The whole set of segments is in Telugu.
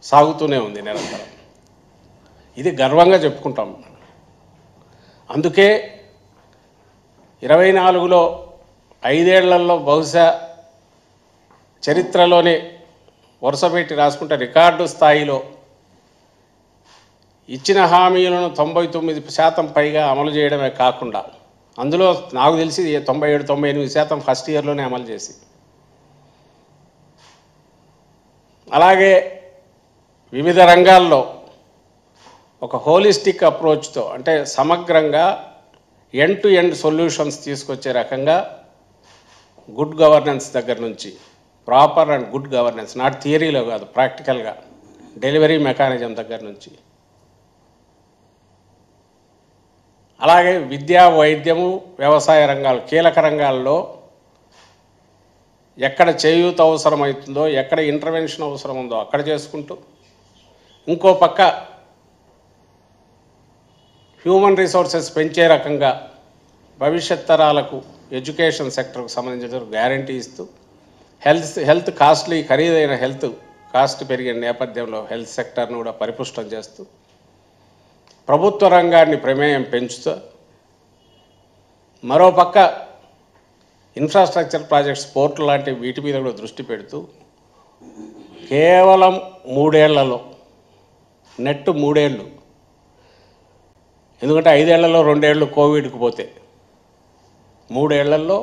సాగుతూనే ఉంది నిరంతరం. ఇది గర్వంగా చెప్పుకుంటాం. అందుకే 24లో 5 ఏళ్లలో బహుశా చరిత్రలోనే వరుసపెట్టి రాసుకుంటే రికార్డు స్థాయిలో ఇచ్చిన హామీలను 99% పైగా అమలు చేయడమే కాకుండా అందులో నాకు తెలిసి 97-98% ఫస్ట్ ఇయర్లోనే అమలు చేసి, అలాగే వివిధ రంగాల్లో ఒక హోలిస్టిక్ అప్రోచ్తో అంటే సమగ్రంగా ఎండ్ టు ఎండ్ సొల్యూషన్స్ తీసుకొచ్చే రకంగా గుడ్ గవర్నెన్స్ దగ్గర నుంచి proper and good governance, not థియరీలో కాదు ప్రాక్టికల్గా డెలివరీ మెకానిజం దగ్గర నుంచి, అలాగే విద్యా వైద్యము వ్యవసాయ రంగాలు కీలక రంగాల్లో ఎక్కడ చేయూత అవసరమవుతుందో ఎక్కడ ఇంటర్వెన్షన్ అవసరం ఉందో అక్కడ చేసుకుంటూ, ఇంకో పక్క హ్యూమన్ రిసోర్సెస్ పెంచే రకంగా భవిష్యత్ తరాలకు ఎడ్యుకేషన్ సెక్టర్కు సంబంధించిన గ్యారంటీ ఇస్తూ, హెల్త్ కాస్ట్లీ ఖరీదైన హెల్త్ కాస్ట్ పెరిగిన నేపథ్యంలో హెల్త్ సెక్టర్ను కూడా పరిపుష్టం చేస్తూ, ప్రభుత్వ రంగాన్ని ప్రమేయం పెంచుతూ, మరోపక్క ఇన్ఫ్రాస్ట్రక్చర్ ప్రాజెక్ట్స్ పోర్టు లాంటి వీటి మీద కూడా దృష్టి పెడుతూ కేవలం 3 ఏళ్లలో నెట్ 3 ఏళ్ళు, ఎందుకంటే 5 ఏళ్లలో 2 ఏళ్ళు కోవిడ్కి పోతే 3 ఏళ్లలో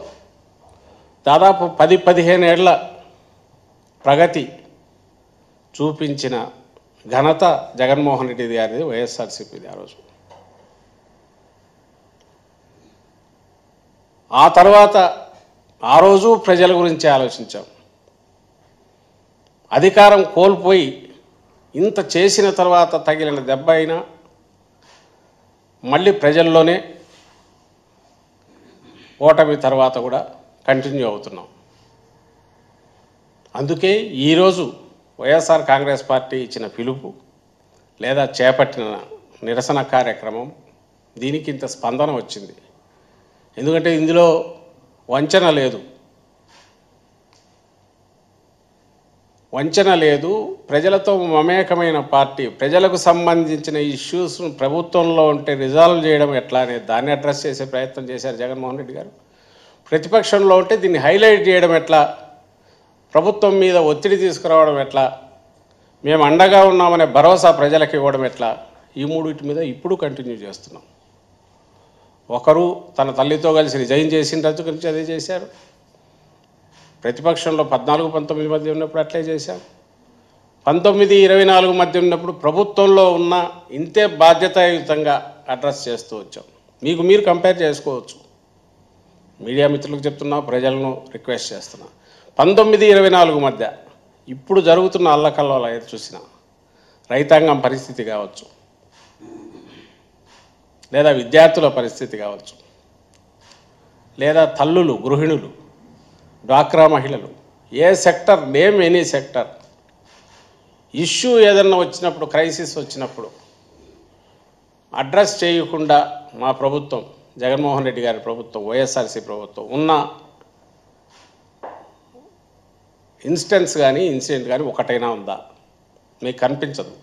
దాదాపు 10-15 ఏళ్ల ప్రగతి చూపించిన ఘనత జగన్మోహన్ రెడ్డి గారిది, వైఎస్ఆర్సీపీది. ఆ రోజు ఆ తర్వాత ఆ రోజు ప్రజల గురించి ఆలోచించాం. అధికారం కోల్పోయి ఇంత చేసిన తర్వాత తగిలిన దెబ్బ అయినా మళ్ళీ ప్రజల్లోనే ఓటమి తర్వాత కూడా కంటిన్యూ అవుతున్నాం. అందుకే ఈరోజు వైఎస్ఆర్ కాంగ్రెస్ పార్టీ ఇచ్చిన పిలుపు లేదా చేపట్టిన నిరసన కార్యక్రమం దీనికి ఇంత స్పందన వచ్చింది. ఎందుకంటే ఇందులో వంచన లేదు, ప్రజలతో మమేకమైన పార్టీ, ప్రజలకు సంబంధించిన ఇష్యూస్ను ప్రభుత్వంలో ఉంటే రిజాల్వ్ చేయడం ఎట్లా అనేది దాన్ని అడ్రస్ చేసే ప్రయత్నం చేశారు జగన్మోహన్ రెడ్డి గారు. ప్రతిపక్షంలో ఉంటే దీన్ని హైలైట్ చేయడం ఎట్లా, ప్రభుత్వం మీద ఒత్తిడి తీసుకురావడం ఎట్లా, మేము అండగా ఉన్నామనే భరోసా ప్రజలకు ఇవ్వడం ఎట్లా, ఈ మూడింటి మీద ఇప్పుడు కంటిన్యూ చేస్తున్నాం. ఒకరు తన తల్లితో కలిసి రిజైన్ చేసిన రోజు గురించి అదే చేశారు. ప్రతిపక్షంలో 14-19 మధ్య ఉన్నప్పుడు అట్లే చేశాం. 19-24 మధ్య ఉన్నప్పుడు ప్రభుత్వంలో ఉన్న ఇంతే బాధ్యతాయుతంగా అడ్రస్ చేస్తూ వచ్చాం. మీకు మీరు కంపేర్ చేసుకోవచ్చు. మీడియా మిత్రులకు చెప్తున్నా, ప్రజలను రిక్వెస్ట్ చేస్తున్నా. 19-24 మధ్య ఇప్పుడు జరుగుతున్న అల్లకల్లోల ఏది చూసినా రైతాంగం పరిస్థితి కావచ్చు, లేదా విద్యార్థుల పరిస్థితి కావచ్చు, లేదా తల్లులు, గృహిణులు, డ్వాక్రా మహిళలు, ఏ sector, name any sector issue ఏదన్నా వచ్చినప్పుడు, క్రైసిస్ వచ్చినప్పుడు అడ్రస్ చేయకుండా మా ప్రభుత్వం, జగన్మోహన్ రెడ్డి గారి ప్రభుత్వం, వైఎస్ఆర్సీ ప్రభుత్వం ఉన్న ఇన్సిడెంట్ కానీ ఒకటైనా ఉందా? మీకు కనిపించదు.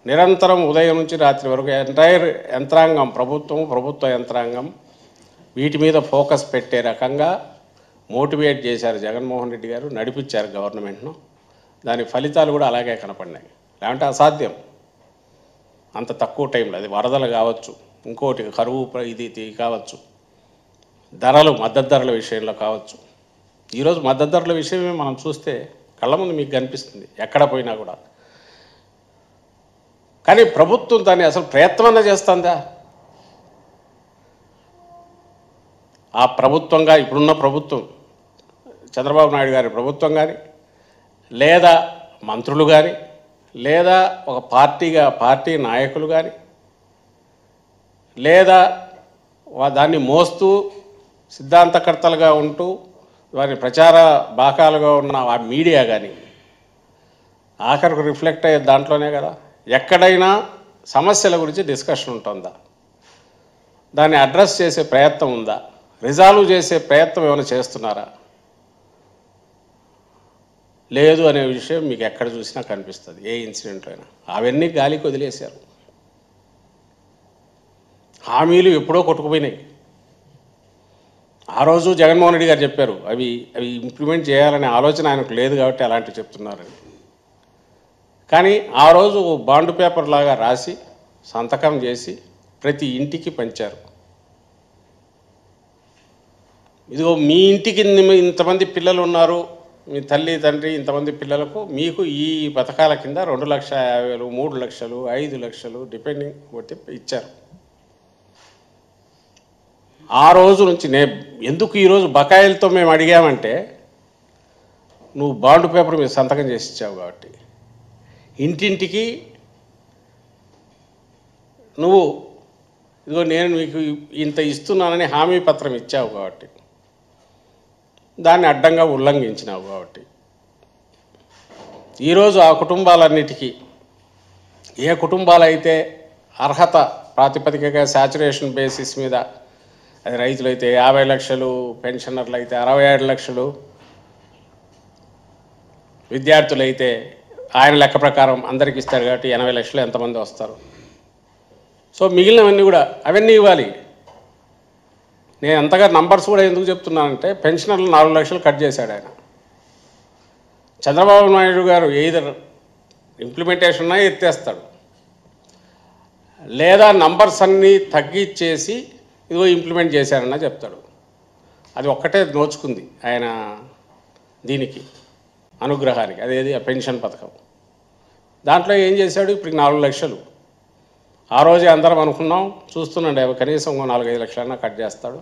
నిరంతరం ఉదయం నుంచి రాత్రి వరకు ఎంటైర్ యంత్రాంగం, ప్రభుత్వ యంత్రాంగం వీటి మీద ఫోకస్ పెట్టే రకంగా మోటివేట్ చేశారు జగన్మోహన్ రెడ్డి గారు, నడిపించారు గవర్నమెంట్ను. దాని ఫలితాలు కూడా అలాగే కనపడినాయి. లేదంటే అసాధ్యం అంత తక్కువ టైంలో. అది వరదలు కావచ్చు, ఇంకోటి కరువు ఇది కావచ్చు, ధరలు, మద్దతు ధరల విషయంలో కావచ్చు. ఈరోజు మద్దతు ధరల విషయమే మనం చూస్తే కళ్ళ ముందు మీకు కనిపిస్తుంది ఎక్కడ పోయినా కూడా. కానీ ప్రభుత్వం దాన్ని అసలు ప్రయత్నం చేస్తుందా? ఆ ప్రభుత్వంగా ఇప్పుడున్న ప్రభుత్వం, చంద్రబాబు నాయుడు గారి ప్రభుత్వం కానీ, లేదా మంత్రులు కానీ, లేదా ఒక పార్టీ నాయకులు కానీ, లేదా దాన్ని మోస్తూ సిద్ధాంతకర్తలుగా ఉంటూ వారి ప్రచార బాకాలుగా ఉన్న ఆ మీడియా కానీ ఆఖరికి రిఫ్లెక్ట్ అయ్యే దాంట్లోనే కదా. ఎక్కడైనా సమస్యల గురించి డిస్కషన్ ఉంటుందా? దాన్ని అడ్రస్ చేసే ప్రయత్నం ఉందా? రిజాల్వ్ చేసే ప్రయత్నం ఏమైనా చేస్తున్నారా? లేదు అనే విషయం మీకు ఎక్కడ చూసినా కనిపిస్తుంది, ఏ ఇన్సిడెంట్లో అయినా. అవన్నీ గాలికి వదిలేశారు. హామీలు ఎప్పుడో కొట్టుకుపోయినాయి. ఆ రోజు జగన్మోహన్ రెడ్డి గారు చెప్పారు, అవి ఇంప్లిమెంట్ చేయాలనే ఆలోచన ఆయనకు లేదు కాబట్టి అలాంటివి చెప్తున్నారని. కానీ ఆ రోజు బాండ్ పేపర్ లాగా రాసి సంతకం చేసి ప్రతి ఇంటికి పంచారు. ఇదిగో మీ ఇంటికి ఇంతమంది పిల్లలు ఉన్నారు, మీ తల్లి తండ్రి ఇంతమంది పిల్లలకు మీకు ఈ పథకాల కింద 2,50,000, 3 లక్షలు, 5 లక్షలు డిపెండింగ్ బట్టి ఇచ్చారు. ఆ రోజు నుంచి ఎందుకు ఈరోజు బకాయిలతో మేము అడిగామంటే, నువ్వు బాండ్ పేపర్ మీద సంతకం చేసి ఇచ్చావు కాబట్టి, ఇంటింటికి నువ్వు ఇదిగో నేను మీకు ఇంత ఇస్తున్నానని హామీ పత్రం ఇచ్చావు కాబట్టి, దాన్ని అడ్డంగా ఉల్లంఘించినావు కాబట్టి, ఈరోజు ఆ కుటుంబాలన్నిటికీ ఏ కుటుంబాలైతే అర్హత ప్రాతిపదికగా శాచురేషన్ బేసిస్ మీద, అది రైతులైతే 50 లక్షలు, పెన్షనర్లు అయితే 67 లక్షలు, విద్యార్థులైతే ఆయన లెక్క ప్రకారం అందరికి ఇస్తారు కాబట్టి 80 లక్షలు ఎంతమంది వస్తారు. సో మిగిలినవన్నీ కూడా అవన్నీ ఇవ్వాలి. నేను అంతగా నంబర్స్ కూడా ఎందుకు చెప్తున్నానంటే, పెన్షనర్లు 4 లక్షలు కట్ చేశాడు ఆయన. చంద్రబాబు నాయుడు గారు ఎయిదర్ ఇంప్లిమెంటేషన్ ఉన్నా ఎత్తేస్తాడు, లేదా నంబర్స్ అన్నీ తగ్గించేసి ఇదిగో ఇంప్లిమెంట్ చేశారన్నా చెప్తాడు. అది ఒక్కటే నోచుకుంది ఆయన దీనికి, అనుగ్రహానికి, అదేది ఆ పెన్షన్ పథకం. దాంట్లో ఏం చేశాడు, ఇప్పుడు 4 లక్షలు. ఆ రోజే అందరం అనుకున్నాం, చూస్తున్నాండి కనీసం 4-5 లక్షలన్నా కట్ చేస్తాడు,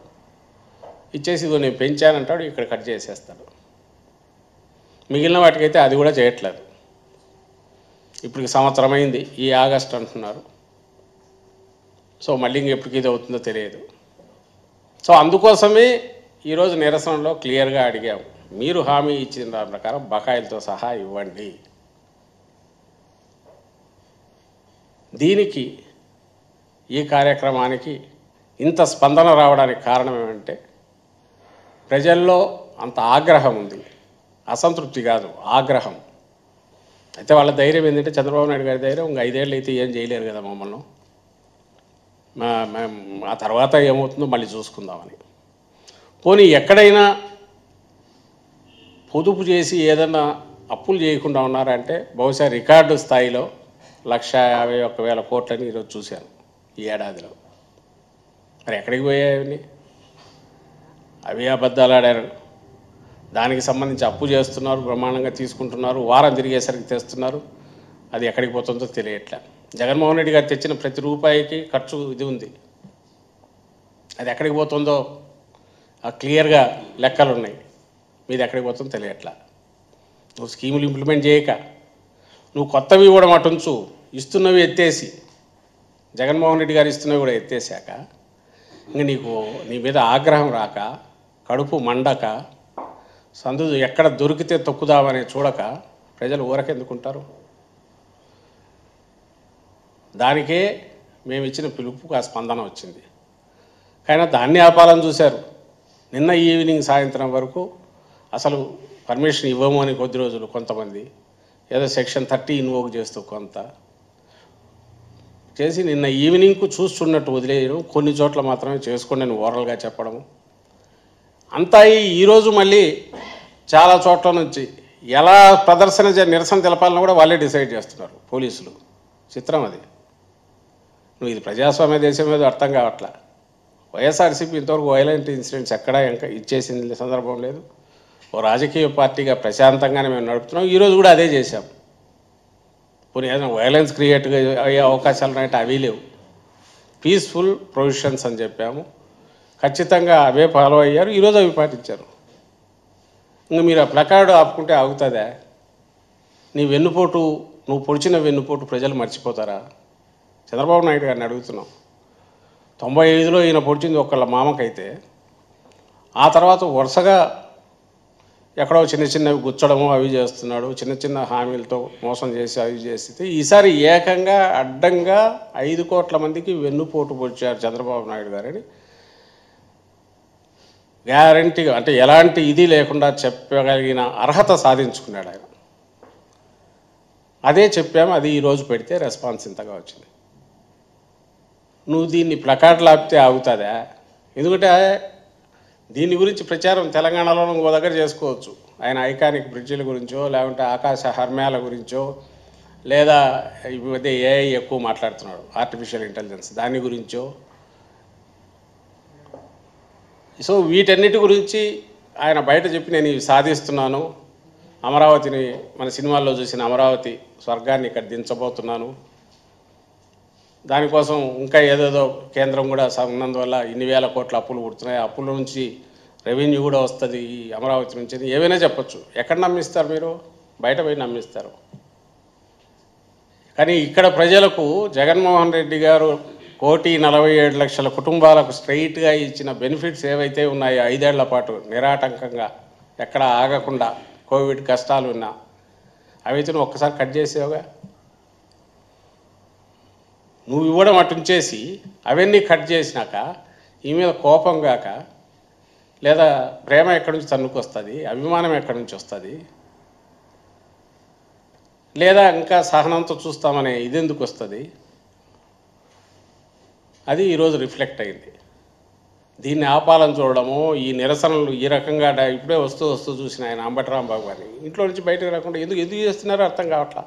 ఇచ్చేసి ఇదిగో నేను పెంచానంటాడు, ఇక్కడ కట్ చేసేస్తాడు. మిగిలిన వాటికైతే అది కూడా చేయట్లేదు. ఇప్పటికి సంవత్సరం అయింది, ఈ ఆగస్ట్ అంటున్నారు. సో మళ్ళీ ఇంకెప్పటికి ఇది అవుతుందో తెలియదు. సో అందుకోసమే ఈరోజు నిరసనలో క్లియర్గా అడిగాము, మీరు హామీ ఇచ్చిన దాని ప్రకారం బకాయిలతో సహా ఇవ్వండి. దీనికి ఈ కార్యక్రమానికి ఇంత స్పందన రావడానికి కారణం ఏమంటే, ప్రజల్లో అంత ఆగ్రహం ఉంది, అసంతృప్తి కాదు, ఆగ్రహం. అయితే వాళ్ళ ధైర్యం ఏంటంటే, చంద్రబాబు నాయుడు గారి ధైర్యం, ఇంకా 5 ఏళ్ళు అయితే ఏం చేయలేరు కదా మమ్మల్ని, ఆ తర్వాత ఏమవుతుందో మళ్ళీ చూసుకుందామని. పోనీ ఎక్కడైనా పొదుపు చేసి ఏదన్నా అప్పులు చేయకుండా ఉన్నారంటే, బహుశా రికార్డు స్థాయిలో 1,51,000 కోట్లని ఈరోజు చూశాను ఈ ఏడాదిలో. మరి ఎక్కడికి పోయాయని? అవి అబద్ధాలు ఆడారు. దానికి సంబంధించి అప్పు చేస్తున్నారు, బ్రహ్మాండంగా తీసుకుంటున్నారు, వారం తిరిగేసరికి తెస్తున్నారు, అది ఎక్కడికి పోతుందో తెలియట్లే. జగన్మోహన్ రెడ్డి గారు తెచ్చిన ప్రతి రూపాయికి ఖర్చు ఇది ఉంది, అది ఎక్కడికి పోతుందో క్లియర్గా లెక్కలు ఉన్నాయి, మీది ఎక్కడికి పోతుందో తెలియట్లా. నువ్వు స్కీములు ఇంప్లిమెంట్ చేయక, నువ్వు కొత్తవి ఇవ్వడం అటుంచు, ఇస్తున్నవి ఎత్తేసి, జగన్మోహన్ రెడ్డి గారు ఇస్తున్నవి కూడా ఎత్తేసాక, ఇంక నీ మీద ఆగ్రహం రాక, కడుపు మండక, సందు ఎక్కడ దొరికితే తొక్కుదామని చూడక ప్రజలు ఊరకెందుకుంటారు? దానికే మేము ఇచ్చిన పిలుపుకు ఆ స్పందన వచ్చింది. కానీ దాన్ని ఆపాలని చూశారు. నిన్న ఈవినింగ్ సాయంత్రం వరకు అసలు పర్మిషన్ ఇవ్వము అని కొద్ది రోజులు కొంతమంది ఏదో సెక్షన్ 30 ఇన్వోక్ చేస్తూ కొంత చేసి నిన్న ఈవినింగ్కు చూస్తున్నట్టు వదిలేయడం, కొన్ని చోట్ల మాత్రమే చేసుకోండి అని ఓరల్గా చెప్పడము అంతా. ఈరోజు మళ్ళీ చాలా చోట్ల నుంచి ఎలా నిరసన తెలపాలని కూడా వాళ్ళే డిసైడ్ చేస్తున్నారు పోలీసులు. చిత్రం అది. నువ్వు ఇది ప్రజాస్వామ్య దేశం మీద అర్థం కావట్లా. వైఎస్ఆర్సీపీ ఇంతవరకు వైలెంట్ ఇన్సిడెంట్స్ ఎక్కడా ఇంకా ఇచ్చేసింది సందర్భం లేదు. ఓ రాజకీయ పార్టీగా ప్రశాంతంగానే మేము నడుపుతున్నాం. ఈరోజు కూడా అదే చేశాం. పోనీ ఏదైనా వైలెన్స్ క్రియేట్ అయ్యే అవకాశాలు ఉన్నాయంటే అవి లేవు. పీస్ఫుల్ ప్రొవిజన్స్ అని చెప్పాము, ఖచ్చితంగా అవే ఫాలో అయ్యారు. ఈరోజు అవి పాటించారు. ఇంకా మీరు ఆ ప్లకార్డు ఆపుకుంటే ఆగుతుందా? నీ వెన్నుపోటు, నువ్వు పొడిచిన వెన్నుపోటు ప్రజలు మర్చిపోతారా? చంద్రబాబు నాయుడు గారిని అడుగుతున్నాం. 95లో ఈయన పొడిచింది ఒకళ్ళ మామకైతే, ఆ తర్వాత వరుసగా ఎక్కడో చిన్న చిన్నవి గుచ్చడము అవి చేస్తున్నాడు, చిన్న చిన్న హామీలతో మోసం చేసి అవి చేస్తే, ఈసారి ఏకంగా అడ్డంగా 5 కోట్ల మందికి వెన్నుపోటు పొడిచారు చంద్రబాబు నాయుడు గారని గ్యారంటీగా, అంటే ఎలాంటి ఇది లేకుండా చెప్పగలిగిన అర్హత సాధించుకున్నాడు ఆయన. అదే చెప్పాము, అది ఈరోజు పెడితే రెస్పాన్స్ ఇంతగా వచ్చింది. నువ్వు దీన్ని ప్లకార్డులు ఆపితే ఆగుతుందా? ఎందుకంటే దీని గురించి ప్రచారం తెలంగాణలో ఇంకో దగ్గర చేసుకోవచ్చు. ఆయన ఐకానిక్ బ్రిడ్జిల గురించో, లేకుంటే ఆకాశ హర్మ్యాల గురించో, లేదా ఈ మధ్య ఏఐ ఎక్కువ మాట్లాడుతున్నాడు, ఆర్టిఫిషియల్ ఇంటెలిజెన్స్, దాని గురించో. సో వీటన్నిటి గురించి ఆయన బయట చెప్పి నేను ఇవి సాధిస్తున్నాను, అమరావతిని మన సినిమాల్లో చూసిన అమరావతి స్వర్గాన్ని ఇక్కడ దించబోతున్నాను, దానికోసం ఇంకా ఏదేదో కేంద్రం కూడా ఉన్నందువల్ల ఇన్ని వేల కోట్ల అప్పులు పుడుతున్నాయి, అప్పుల నుంచి రెవెన్యూ కూడా వస్తుంది ఈ అమరావతి నుంచి, ఏమైనా చెప్పచ్చు. ఎక్కడ నమ్మిస్తారు మీరు? బయట పోయి నమ్మిస్తారు. కానీ ఇక్కడ ప్రజలకు జగన్మోహన్ రెడ్డి గారు 1,47,00,000 కుటుంబాలకు స్ట్రైట్గా ఇచ్చిన బెనిఫిట్స్ ఏవైతే ఉన్నాయో 5 ఏళ్ల పాటు నిరాటంకంగా ఎక్కడ ఆగకుండా కోవిడ్ కష్టాలు ఉన్నా అవైతే నువ్వు ఒక్కసారి కట్ చేసేవుగా. నువ్వు ఇవ్వడం అటుంచేసి అవన్నీ కట్ చేసినాక ఈ మీద కోపం కాక, లేదా ప్రేమ ఎక్కడి నుంచి తన్నుకొస్తుంది, అభిమానం ఎక్కడి నుంచి వస్తుంది, లేదా ఇంకా సహనంతో చూస్తామనే ఇది ఎందుకు వస్తుంది? అది ఈరోజు రిఫ్లెక్ట్ అయింది. దీన్ని ఆపాలని చూడడము, ఈ నిరసనలు ఈ రకంగా ఇప్పుడే వస్తూ చూసిన ఆయన అంబటరాంబాబు గారిని ఇంట్లో నుంచి బయటకు రాకుండా ఎందుకు చేస్తున్నారో అర్థం కావట్లా.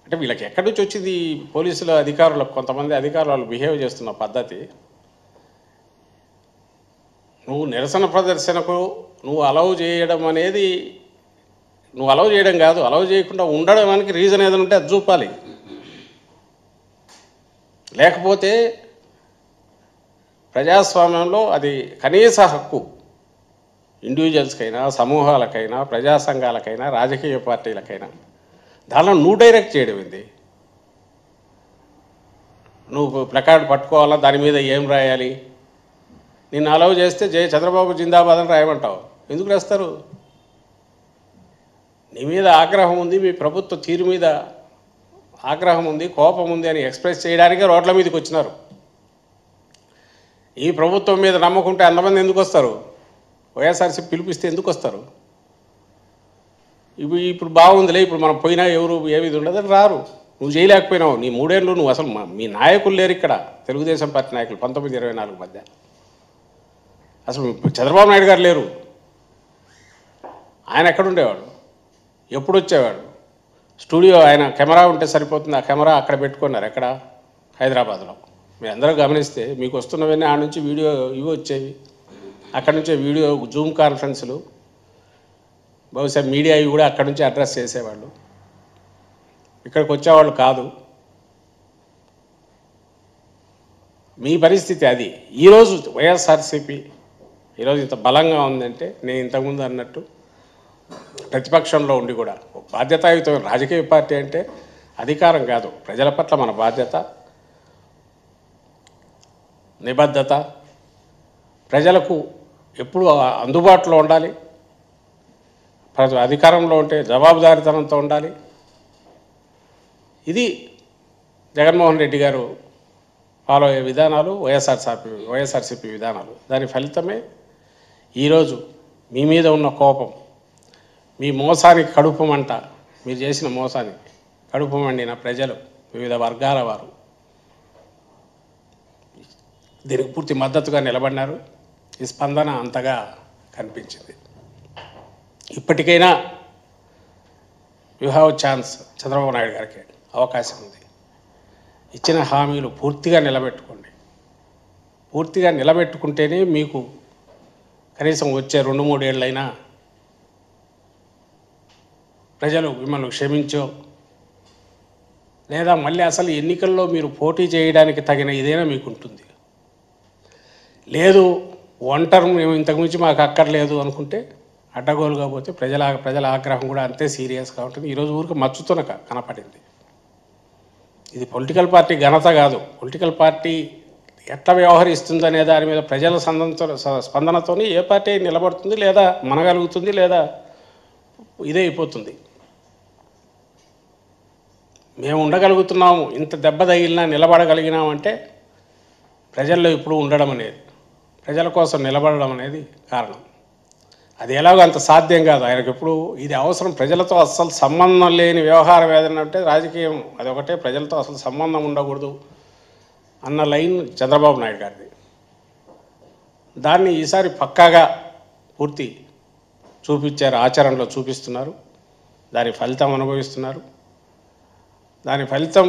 అంటే వీళ్ళకి ఎక్కడి నుంచి వచ్చింది? పోలీసుల అధికారులకు, కొంతమంది అధికారులు వాళ్ళు బిహేవ్ చేస్తున్న పద్ధతి. నువ్వు నిరసన ప్రదర్శనకు నువ్వు అలౌ చేయడం అనేది, నువ్వు అలౌ చేయడం కాదు, అలౌ చేయకుండా ఉండడానికి రీజన్ ఏదైనా ఉంటే అది చూపాలి. లేకపోతే ప్రజాస్వామ్యంలో అది కనీస హక్కు, ఇండివిజువల్స్కైనా, సమూహాలకైనా, ప్రజా సంఘాలకైనా, రాజకీయ పార్టీలకైనా. దానిలో నువ్వు డైరెక్ట్ చేయడం ఏంది? నువ్వు ప్లకార్డ్ పట్టుకోవాలా, దాని మీద ఏం రాయాలి? నిన్ను అలౌ చేస్తే చంద్రబాబు జిందాబాద్ అని రాయమంటావు. ఎందుకు రాస్తారు? నీ మీద ఆగ్రహం ఉంది, మీ ప్రభుత్వ తీరు మీద ఆగ్రహం ఉంది, కోపం ఉంది అని ఎక్స్ప్రెస్ చేయడానికే రోడ్ల మీదకి వచ్చినారు. ఈ ప్రభుత్వం మీద నమ్మకుంటే అంతమంది ఎందుకు వస్తారు? వైఎస్ఆర్సీపీ పిలిపిస్తే ఎందుకు వస్తారు? ఇప్పుడు బాగుందిలే, ఇప్పుడు మనం పోయినా ఎవరు ఏమి ఉండదని రారు. నువ్వు చేయలేకపోయినావు. నీ 3 ఏళ్ళు నువ్వు అసలు మీ నాయకులు లేరు ఇక్కడ, తెలుగుదేశం పార్టీ నాయకులు 19-24 మధ్య. అసలు చంద్రబాబు నాయుడు గారు లేరు. ఆయన ఎక్కడుండేవాడు? ఎప్పుడు వచ్చేవాడు? స్టూడియో ఆయన కెమెరా ఉంటే సరిపోతుంది, ఆ కెమెరా అక్కడ పెట్టుకున్నారు. ఎక్కడ? హైదరాబాద్లో. మీరు అందరూ గమనిస్తే మీకు వస్తున్నవన్నీ ఆ నుంచి వీడియో ఇవి వచ్చేవి, అక్కడి నుంచే వీడియో జూమ్ కాన్ఫరెన్సులు, బహుశా మీడియా ఇవి కూడా అక్కడి నుంచి అడ్రస్ చేసేవాళ్ళు, ఇక్కడికి వచ్చేవాళ్ళు కాదు. మీ పరిస్థితి అది. ఈరోజు వైఎస్ఆర్సీపీ ఈరోజు ఇంత బలంగా ఉందంటే, నేను ఇంతకుముందు అన్నట్టు ప్రతిపక్షంలో ఉండి కూడా బాధ్యతాయుతమైన రాజకీయ పార్టీ అంటే అధికారం కాదు, ప్రజల పట్ల మన బాధ్యత, నిబద్ధత, ప్రజలకు ఎప్పుడు అందుబాటులో ఉండాలి, అధికారంలో ఉంటే జవాబుదారీతనంతో ఉండాలి. ఇది జగన్మోహన్ రెడ్డి గారు ఫాలో అయ్యే విధానాలు, వైఎస్ఆర్సీపీ విధానాలు. దాని ఫలితమే ఈరోజు మీ మీద ఉన్న కోపం, మీ మోసానికి కడుపు మంట, మీరు చేసిన మోసానికి కడుపు మండిన ప్రజలు, వివిధ వర్గాల వారు దీనికి పూర్తి మద్దతుగా నిలబడినారు. ఈ స్పందన అంతగా కనిపించింది. ఇప్పటికైనా you have chance. Chandrababu Naidu గారికి అవకాశం ఉంది. ఇచ్చిన హామీలు పూర్తిగా నిలబెట్టుకోండి. పూర్తిగా నిలబెట్టుకుంటేనే మీకు కనీసం వచ్చే 2-3 ఏళ్ళైనా ప్రజలు మిమ్మల్ని క్షమించో, లేదా మళ్ళీ అసలు ఎన్నికల్లో మీరు పోటీ చేయడానికి తగిన ఇదైనా మీకు ఉంటుంది. లేదు ఒంటరి మేము ఇంతకుమించి మాకు అక్కర్లేదు అనుకుంటే అడ్డగోలుగా పోతే ప్రజల ఆగ్రహం కూడా అంతే సీరియస్గా ఉంటుంది. ఈరోజు ఊరికి మచ్చుతున్న కనపడింది. ఇది పొలిటికల్ పార్టీ ఘనత కాదు. పొలిటికల్ పార్టీ ఎట్లా వ్యవహరిస్తుందనే దాని మీద ప్రజల స్పందనతో ఏ పార్టీ నిలబడుతుంది, లేదా మనగలుగుతుంది, లేదా ఇదే అయిపోతుంది. మేము ఉండగలుగుతున్నాము, ఇంత దెబ్బ తగిలినా నిలబడగలిగినామంటే ప్రజల్లో ఇప్పుడు ఉండడం అనేది, ప్రజల కోసం నిలబడడం అనేది కారణం. అది ఎలాగో అంత సాధ్యం కాదు. ఆయనకు ఎప్పుడు ఇది అవసరం, ప్రజలతో అస్సలు సంబంధం లేని వ్యవహారం ఏదైనా అంటే రాజకీయం అదొకటే, ప్రజలతో అసలు సంబంధం ఉండకూడదు అన్న లైన్ చంద్రబాబు నాయుడు గారిది. దాన్ని ఈసారి పక్కాగా పూర్తి చూపించారు, ఆచరణలో చూపిస్తున్నారు, దాని ఫలితం అనుభవిస్తున్నారు. దాని ఫలితం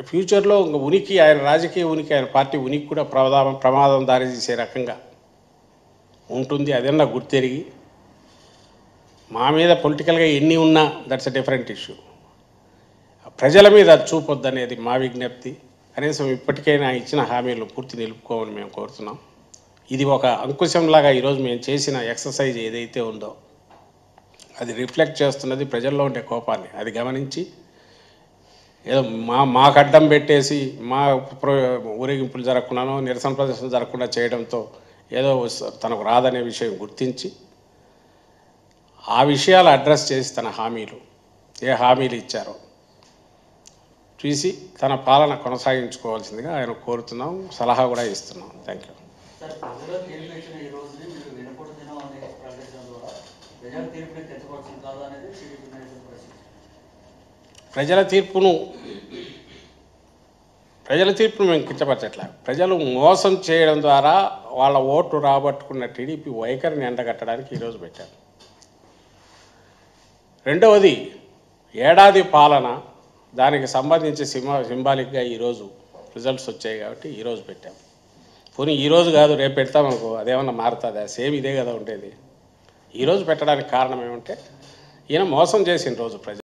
ఫ్యూచర్లో ఉనికి, ఆయన రాజకీయ ఉనికి, ఆయన పార్టీ ఉనికి కూడా ప్రమాదం దారితీసే రకంగా ఉంటుంది. అదన్నా గుర్తెరిగి మా మీద పొలిటికల్గా ఎన్ని ఉన్నా దట్స్ అ డిఫరెంట్ ఇష్యూ, ప్రజల మీద అది చూపొద్దు అనేది మా విజ్ఞప్తి. కనీసం ఇప్పటికైనా ఇచ్చిన హామీలను పూర్తి నిలుపుకోమని మేము కోరుతున్నాం. ఇది ఒక అంకుశంలాగా ఈరోజు మేము చేసిన ఎక్సర్సైజ్ ఏదైతే ఉందో అది రిఫ్లెక్ట్ చేస్తున్నది ప్రజల్లో ఉండే కోపాన్ని. అది గమనించి ఏదో మాకు అడ్డం పెట్టేసి మా ఊరేగింపులు జరగకుండానో నిరసన ప్రదర్శన జరగకుండా చేయడంతో ఏదో తనకు రాదనే విషయం గుర్తించి ఆ విషయాలు అడ్రస్ చేసి తన హామీలు ఏ హామీలు ఇచ్చారో చూసి తన పాలన కొనసాగించుకోవాల్సిందిగా ఆయన కోరుతున్నాం, సలహా కూడా ఇస్తున్నాం. Thank you. ప్రజల తీర్పును మేము కించపరచట్లే. ప్రజలు మోసం చేయడం ద్వారా వాళ్ళ ఓట్లు రాబట్టుకున్న టీడీపీ వైఖరిని ఎండగట్టడానికి ఈరోజు పెట్టారు. రెండవది ఏడాది పాలన, దానికి సంబంధించి సింబాలిక్గా ఈరోజు రిజల్ట్స్ వచ్చాయి కాబట్టి ఈరోజు పెట్టాం. పోనీ ఈరోజు కాదు రేపు పెడతామనుకో, అదేమన్నా మారుతుందా? సేమ్ ఇదే కదా ఉండేది. ఈరోజు పెట్టడానికి కారణం ఏమంటే ఈయన మోసం చేసిన రోజు ప్రజలు.